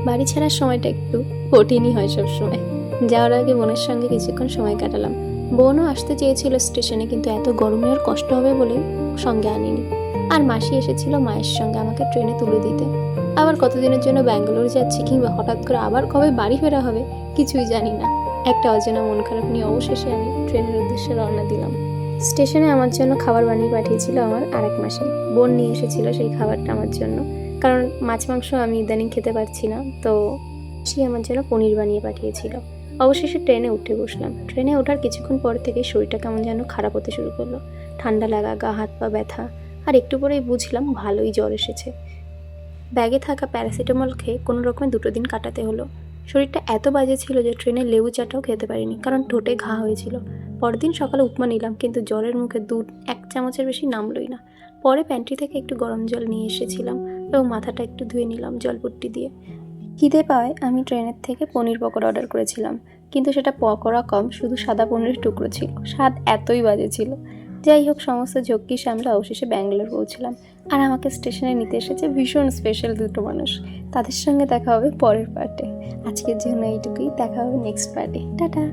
বাড়ি ছাড়ার সময়টা একটু কঠিনই হয় সবসময়। যাওয়ার আগে বোনের সঙ্গে কিছুক্ষণ সময় কাটালাম। বোনও আসতে চেয়েছিল স্টেশনে, কিন্তু এত গরমে ওর কষ্ট হবে বলে সঙ্গে আনিনি। আর মাসি এসেছিল মায়ের সঙ্গে আমাকে ট্রেনে তুলে দিতে। আবার কতদিনের জন্য ব্যাঙ্গালোর যাচ্ছি কিংবা হঠাৎ করে আবার কবে বাড়ি ফেরা হবে কিছুই জানি না। একটা অজানা মন খারাপ নিয়ে অবশেষে আমি ট্রেনের উদ্দেশ্যে রওনা দিলাম। স্টেশনে আমার জন্য খাবার বানিয়ে পাঠিয়েছিল আমার আরেক মাসি। বোন নিয়ে এসেছিল সেই খাবারটা আমার জন্য, কারণ মাছ মাংস আমি ইদানিং খেতে পারছি না, তো সে আমার জন্য পনির বানিয়ে পাঠিয়েছিল। অবশেষে ট্রেনে উঠে বসলাম। ট্রেনে ওঠার কিছুক্ষণ পর থেকে শরীরটা কেমন যেন খারাপ হতে শুরু করলো। ঠান্ডা লাগা, গা হাত পা ব্যথা, আর একটু পরেই বুঝলাম ভালোই জ্বর এসেছে। ব্যাগে থাকা প্যারাসিটামল খেয়ে কোনো রকমে 2 দিন কাটাতে হলো। শরীরটা এত বাজে ছিল যে ট্রেনে লেবু চাটাও খেতে পারিনি, কারণ ঠোঁটে ঘা হয়েছিল। পরদিন সকালে উপমা নিলাম, কিন্তু জ্বরের মুখে দুধ 1 চামচের বেশি নামলই না। পরে প্যান্ট্রি থেকে একটু গরম জল নিয়ে এসেছিলাম এবং মাথাটা একটু ধুয়ে নিলাম জলপট্টি দিয়ে। খিদে পাওয়ায় আমি ট্রেনের থেকে পনির পকোড়া অর্ডার করেছিলাম, কিন্তু সেটা পকোড়া কম, শুধু সাদা পনিরের টুকরো ছিল। স্বাদ এতই বাজে ছিল। যাই হোক, সমস্ত ঝক্কি সামলে অবশেষে ব্যাঙ্গালোর পৌঁছলাম। আর আমাকে স্টেশনে নিতে এসেছে ভীষণ স্পেশাল 2টো মানুষ। তাদের সঙ্গে দেখা হবে পরের পার্টে। আজকের জন্য এইটুকুই, দেখা হবে নেক্সট পার্টে। টাটা।